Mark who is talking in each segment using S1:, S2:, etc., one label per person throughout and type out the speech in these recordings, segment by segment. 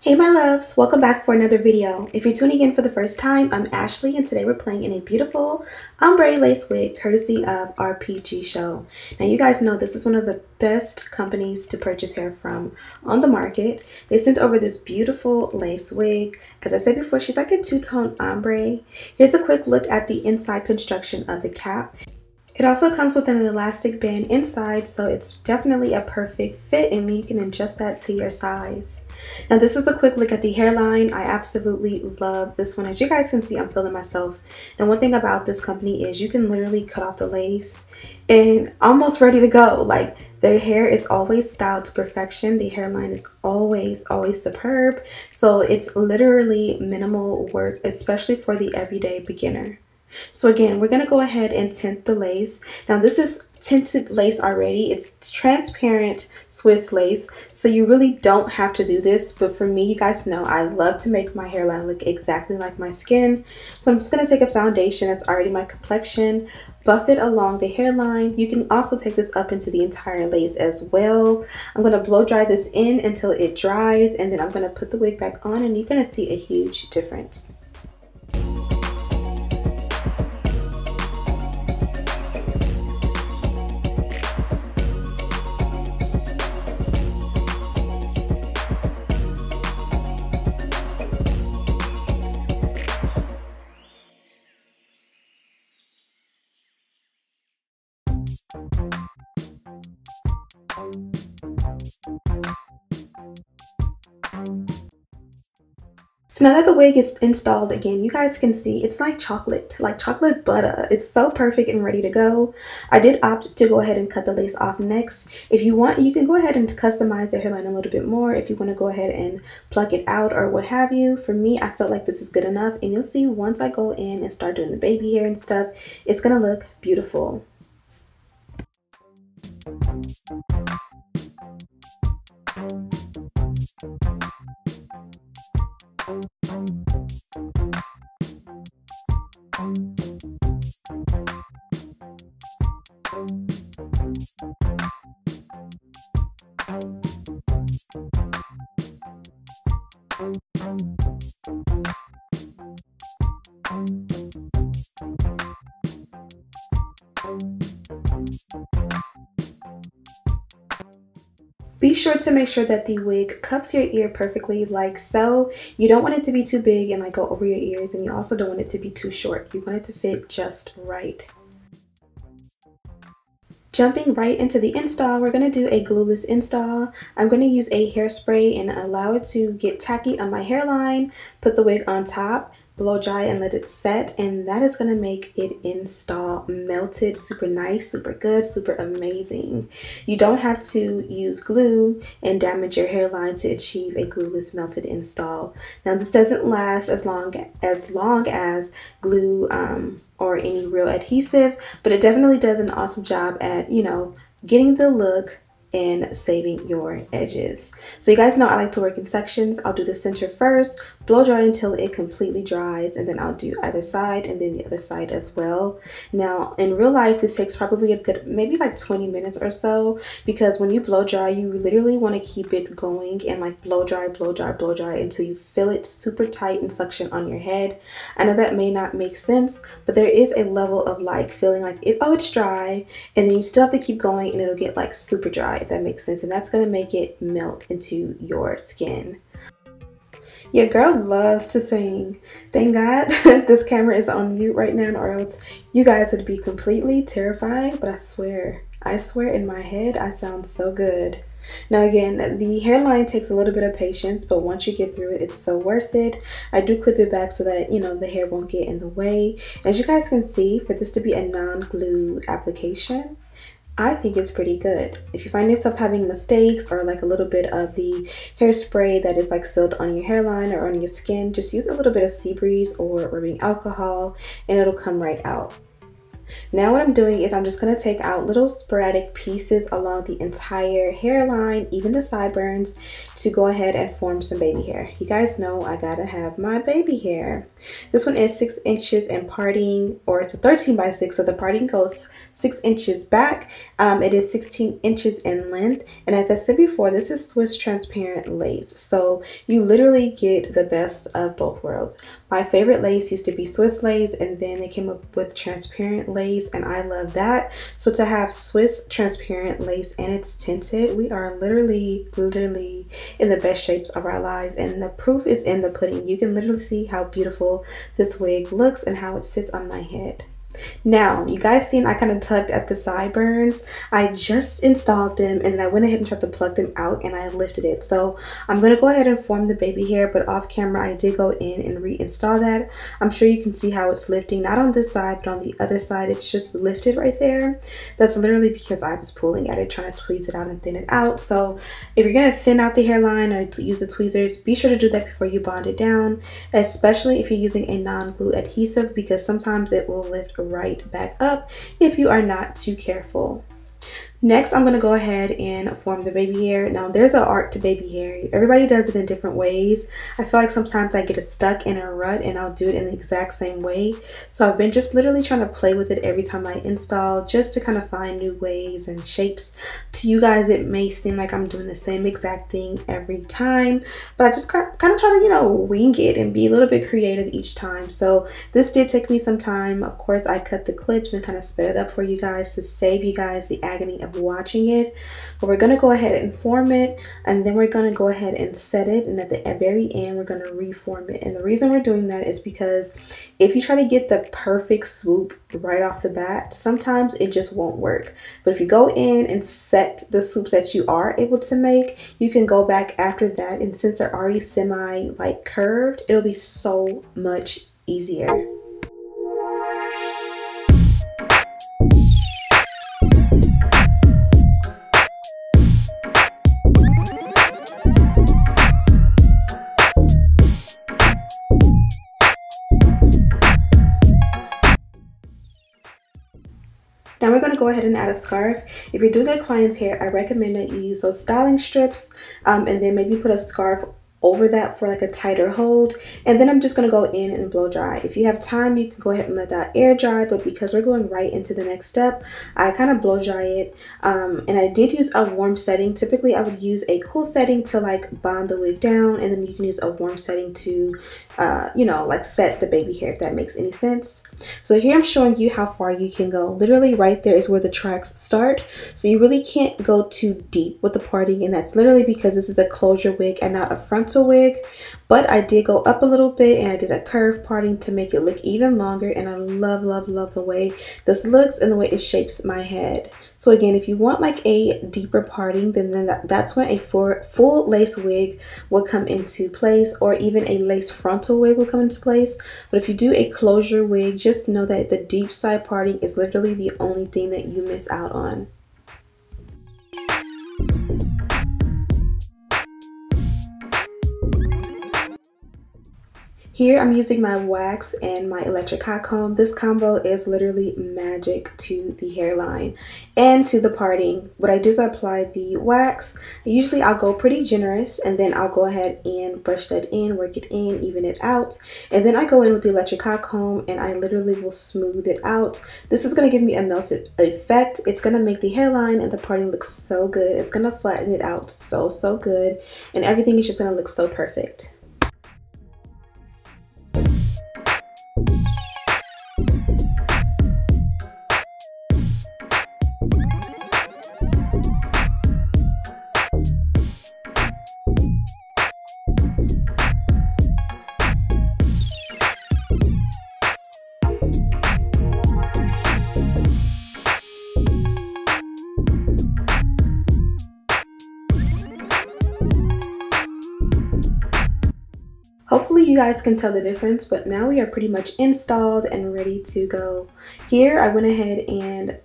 S1: Hey my loves, welcome back for another video. If you're tuning in for the first time, I'm Ashley and today we're playing in a beautiful ombre lace wig courtesy of RPG Show. Now you guys know this is one of the best companies to purchase hair from on the market. They sent over this beautiful lace wig. As I said before, she's like a two-tone ombre. Here's a quick look at the inside construction of the cap. It also comes with an elastic band inside, so it's definitely a perfect fit and you can adjust that to your size. Now this is a quick look at the hairline. I absolutely love this one. As you guys can see, I'm feeling myself. And one thing about this company is you can literally cut off the lace and almost ready to go. Like their hair is always styled to perfection. The hairline is always superb. So it's literally minimal work, especially for the everyday beginner. So again, we're going to go ahead and tint the lace. Now this is tinted lace already. It's transparent Swiss lace, so you really don't have to do this. But for me, you guys know I love to make my hairline look exactly like my skin. So I'm just going to take a foundation that's already my complexion, buff it along the hairline. You can also take this up into the entire lace as well. I'm going to blow dry this in until it dries, and then I'm going to put the wig back on and you're going to see a huge difference. So now that the wig is installed, again, you guys can see it's like chocolate butter. It's so perfect and ready to go. I did opt to go ahead and cut the lace off next. If you want, you can go ahead and customize the hairline a little bit more if you want to go ahead and pluck it out or what have you. For me, I felt like this is good enough, and you'll see once I go in and start doing the baby hair and stuff, it's gonna look beautiful. Be sure to make sure that the wig cuffs your ear perfectly, like so. You don't want it to be too big and like go over your ears, and you also don't want it to be too short. You want it to fit just right. Jumping right into the install, we're going to do a glueless install. I'm going to use a hairspray and allow it to get tacky on my hairline, put the wig on top, blow dry and let it set, and that is going to make it install melted super nice, super good, super amazing. You don't have to use glue and damage your hairline to achieve a glueless melted install. Now this doesn't last as long as glue or any real adhesive, but it definitely does an awesome job at, you know, getting the look and saving your edges. So you guys know I like to work in sections. I'll do the center first, blow dry until it completely dries, and then I'll do either side and then the other side as well. Now in real life, this takes probably a good maybe like 20 minutes or so, because when you blow dry, you literally want to keep it going and like blow dry until you feel it super tight and suction on your head. I know that may not make sense, but there is a level of like feeling like it's dry, and then you still have to keep going and it'll get like super dry, if that makes sense, and that's going to make it melt into your skin. Your girl loves to sing. Thank God this camera is on mute right now, or else you guys would be completely terrified. But I swear in my head I sound so good. Now again, the hairline takes a little bit of patience, but once you get through it, it's so worth it. I do clip it back so that, you know, the hair won't get in the way. As you guys can see, for this to be a non-glue application, I think it's pretty good. If you find yourself having mistakes or like a little bit of the hairspray that is like sealed on your hairline or on your skin, just use a little bit of sea breeze or rubbing alcohol and it'll come right out. Now what I'm doing is I'm just going to take out little sporadic pieces along the entire hairline, even the sideburns, to go ahead and form some baby hair. You guys know I gotta have my baby hair. This one is 6 inches in parting, or it's a 13 by 6, so the parting goes 6 inches back. It is 16 inches in length, and as I said before, this is Swiss transparent lace, so you literally get the best of both worlds. My favorite lace used to be Swiss lace, and then they came up with transparent lace, and I love that. So to have Swiss transparent lace and it's tinted, we are literally in the best shapes of our lives, and the proof is in the pudding. You can literally see how beautiful this wig looks and how it sits on my head. Now, you guys seen I kind of tugged at the sideburns. I just installed them and then I went ahead and tried to pluck them out and I lifted it. So I'm going to go ahead and form the baby hair, but off camera I did go in and reinstall that. I'm sure you can see how it's lifting, not on this side, but on the other side it's just lifted right there. That's literally because I was pulling at it, trying to tweeze it out and thin it out. So if you're going to thin out the hairline or to use the tweezers, be sure to do that before you bond it down, especially if you're using a non-glue adhesive, because sometimes it will lift right back up if you are not too careful. Next, I'm going to go ahead and form the baby hair. Now, there's an art to baby hair. Everybody does it in different ways. I feel like sometimes I get it stuck in a rut and I'll do it in the exact same way. So I've been just literally trying to play with it every time I install, just to kind of find new ways and shapes. To you guys, it may seem like I'm doing the same exact thing every time, but I just kind of try to, you know, wing it and be a little bit creative each time. So this did take me some time. Of course, I cut the clips and kind of sped it up for you guys to save you guys the agony of watching it. But we're going to go ahead and form it, and then we're going to go ahead and set it, and at the very end we're going to reform it. And the reason we're doing that is because if you try to get the perfect swoop right off the bat, sometimes it just won't work. But if you go in and set the swoops that you are able to make, you can go back after that, and since they're already semi like curved, it'll be so much easier. Now we're going to go ahead and add a scarf. If you're doing a client's hair, I recommend that you use those styling strips and then maybe put a scarf over that for like a tighter hold. And then I'm just going to go in and blow dry. If you have time, you can go ahead and let that air dry, but because we're going right into the next step, I kind of blow dry it. And I did use a warm setting. Typically I would use a cool setting to like bond the wig down, and then you can use a warm setting to you know, like set the baby hair, if that makes any sense. So here I'm showing you how far you can go. Literally right there is where the tracks start, so you really can't go too deep with the parting, and that's literally because this is a closure wig and not a frontal wig. But I did go up a little bit and I did a curve parting to make it look even longer, and I love the way this looks and the way it shapes my head. So again, if you want like a deeper parting, then that's when a full lace wig will come into place, or even a lace frontal wig will come into place. But if you do a closure wig, just know that the deep side parting is literally the only thing that you miss out on. Here I'm using my wax and my electric hot comb. This combo is literally magic to the hairline and to the parting. What I do is I apply the wax. Usually I'll go pretty generous, and then I'll go ahead and brush that in, work it in, even it out. And then I go in with the electric hot comb and I literally will smooth it out. This is going to give me a melted effect. It's going to make the hairline and the parting look so good. It's going to flatten it out so good, and everything is just going to look so perfect. Hopefully you guys can tell the difference, but now we are pretty much installed and ready to go. Here I went ahead and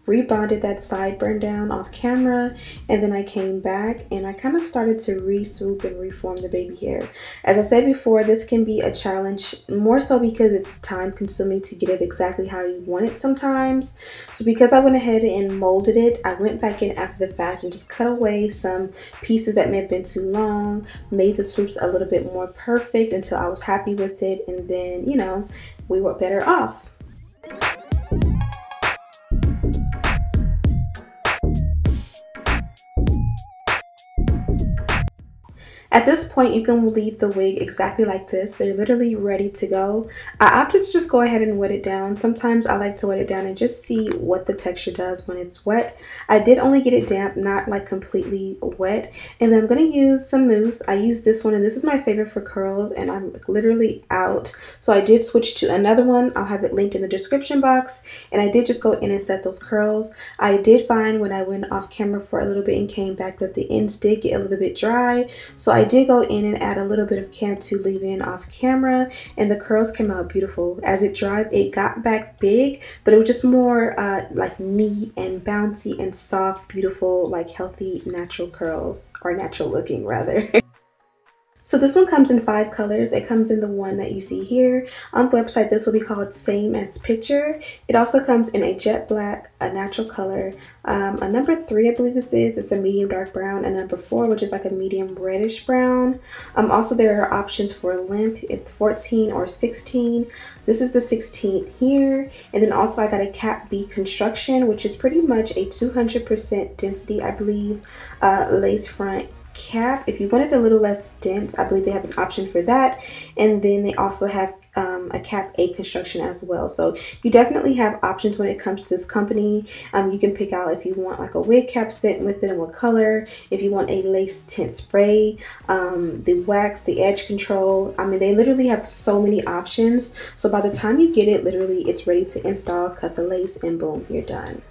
S1: rebonded that sideburn down off camera, and then I came back and I kind of started to re-swoop and reform the baby hair. As I said before, this can be a challenge, more so because it's time consuming to get it exactly how you want it sometimes. So because I went ahead and molded it, I went back in after the fact and just cut away some pieces that may have been too long, made the swoops a little bit more perfect until I was happy with it, and then, you know, we were better off. At this point, you can leave the wig exactly like this. They're literally ready to go. I opted to just go ahead and wet it down. Sometimes I like to wet it down and just see what the texture does when it's wet. I did only get it damp, not like completely wet. And then I'm going to use some mousse. I use this one, and this is my favorite for curls, and I'm literally out. So I did switch to another one. I'll have it linked in the description box. And I did just go in and set those curls. I did find when I went off camera for a little bit and came back that the ends did get a little bit dry. So I did go in and add a little bit of Cantu leave-in off camera, and the curls came out beautiful. As it dried, it got back big, but it was just more like neat and bouncy and soft, beautiful, like healthy, natural curls, or natural looking rather. So this one comes in 5 colors. It comes in the one that you see here. On the website, this will be called Same as Picture. It also comes in a jet black, a natural color, a number 3, I believe this is. It's a medium dark brown, and number 4, which is like a medium reddish brown. Also, there are options for length. It's 14 or 16. This is the 16th here. And then also I got a Cap B construction, which is pretty much a 200% density, I believe, lace front cap. If you want it a little less dense, I believe they have an option for that. And then they also have a Cap A construction as well. So you definitely have options when it comes to this company. You can pick out if you want like a wig cap set with it and what color, if you want a lace tint spray, the wax, the edge control. I mean, they literally have so many options. So by the time you get it, literally it's ready to install, cut the lace, and boom, you're done.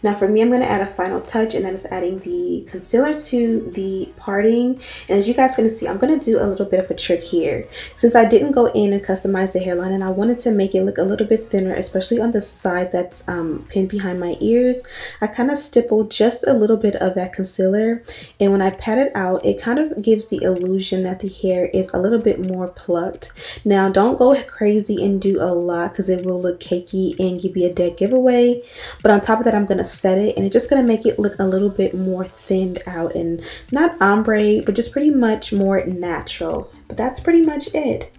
S1: Now for me, I'm going to add a final touch, and that is adding the concealer to the parting. And as you guys can see, I'm going to do a little bit of a trick here. Since I didn't go in and customize the hairline, and I wanted to make it look a little bit thinner, especially on the side that's pinned behind my ears, I kind of stippled just a little bit of that concealer. And when I pat it out, it kind of gives the illusion that the hair is a little bit more plucked. Now don't go crazy and do a lot, because it will look cakey and give you a dead giveaway. But on top of that, I'm going to set it, and it's just going to make it look a little bit more thinned out and not ombre, but just pretty much more natural. But that's pretty much it.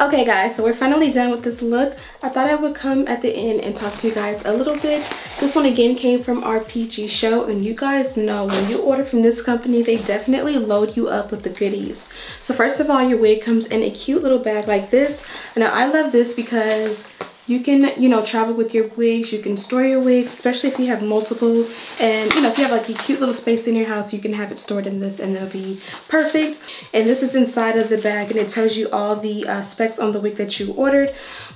S1: Okay guys, so we're finally done with this look. I thought I would come at the end and talk to you guys a little bit. This one again came from RPG Show, and you guys know when you order from this company, they definitely load you up with the goodies. So first of all, your wig comes in a cute little bag like this. Now I love this because you can, you know, travel with your wigs. You can store your wigs, especially if you have multiple. And, you know, if you have like a cute little space in your house, you can have it stored in this and it'll be perfect. And this is inside of the bag, and it tells you all the specs on the wig that you ordered.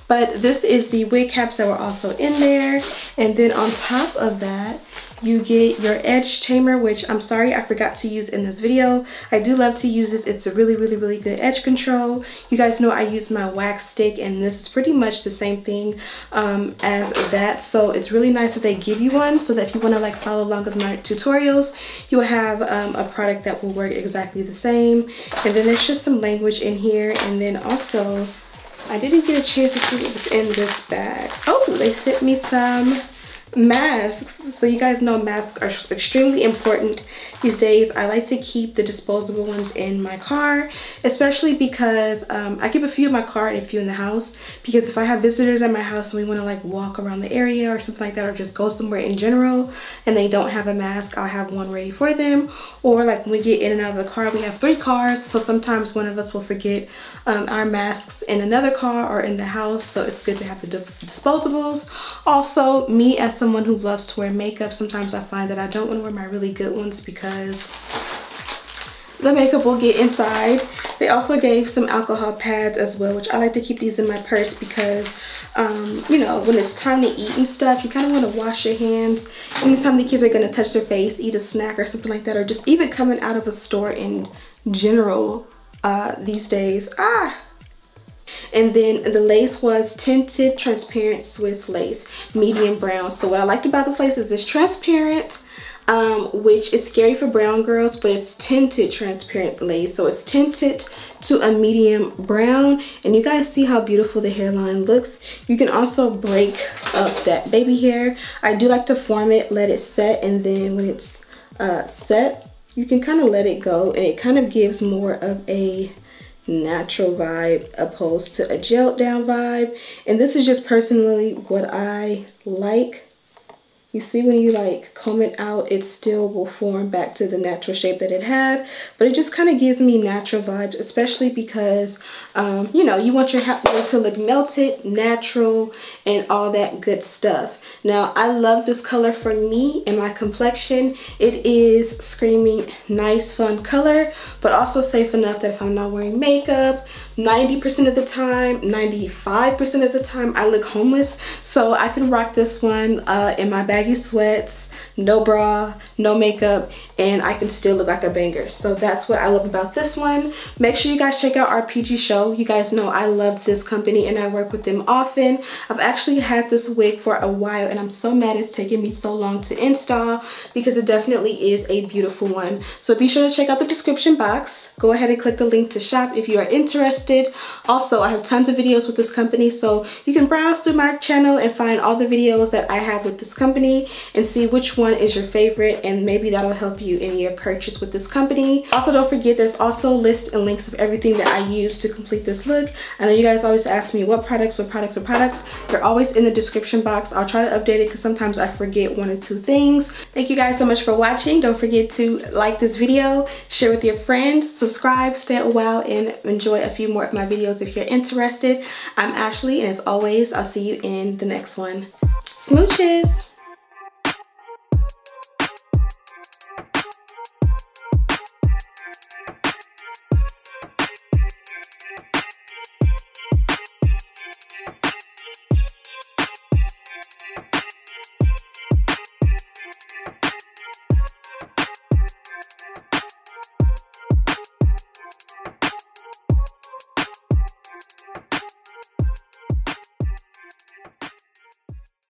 S1: But this is the wig caps that were also in there. And then on top of that, you get your edge tamer, which I'm sorry I forgot to use in this video. I do love to use this. It's a really good edge control. You guys know I use my wax stick, and this is pretty much the same thing as that. So it's really nice that they give you one, so that if you want to like follow along with my tutorials, you'll have a product that will work exactly the same. And then there's just some language in here. And then also, I didn't get a chance to see what was in this bag. Oh, they sent me some masks. So you guys know masks are extremely important these days. I like to keep the disposable ones in my car, especially because I keep a few in my car and a few in the house, because if I have visitors at my house and we want to like walk around the area or something like that, or just go somewhere in general and they don't have a mask, I'll have one ready for them. Or like when we get in and out of the car, we have 3 cars, so sometimes one of us will forget our masks in another car or in the house, so it's good to have the disposables. Also, me as someone who loves to wear makeup, sometimes I find that I don't want to wear my really good ones because the makeup will get inside. They also gave some alcohol pads as well, which I like to keep these in my purse because you know, when it's time to eat and stuff, you kind of want to wash your hands. Anytime the kids are going to touch their face, eat a snack or something like that, or just even coming out of a store in general these days. And then the lace was tinted transparent Swiss lace, medium brown. So what I liked about this lace is it's transparent, which is scary for brown girls, but it's tinted transparent lace. So it's tinted to a medium brown, and you guys see how beautiful the hairline looks. You can also break up that baby hair. I do like to form it, let it set, and then when it's set, you can kind of let it go, and it kind of gives more of a natural vibe opposed to a gelled down vibe. And this is just personally what I like. You see, when you like comb it out, it still will form back to the natural shape that it had, but it just kind of gives me natural vibes, especially because you know, you want your hair to look melted, natural, and all that good stuff. Now, I love this color for me and my complexion. It is screaming nice, fun color, but also safe enough that if I'm not wearing makeup, 90% of the time, 95% of the time, I look homeless. So I can rock this one in my baggy sweats, no bra, no makeup, and I can still look like a banger. So that's what I love about this one. Make sure you guys check out our PG show. You guys know I love this company and I work with them often. I've actually had this wig for a while, and I'm so mad it's taken me so long to install because it definitely is a beautiful one. So be sure to check out the description box. Go ahead and click the link to shop if you are interested. Also, I have tons of videos with this company, so you can browse through my channel and find all the videos that I have with this company and see which one is your favorite, and maybe that'll help you in your purchase with this company. Also, don't forget there's also lists and links of everything that I use to complete this look. I know you guys always ask me what products. They're always in the description box. I'll try to update it because sometimes I forget one or two things. Thank you guys so much for watching. Don't forget to like this video, share with your friends, subscribe, stay a while, and enjoy a few more of my videos if you're interested. I'm Ashley, and as always, I'll see you in the next one. Smooches!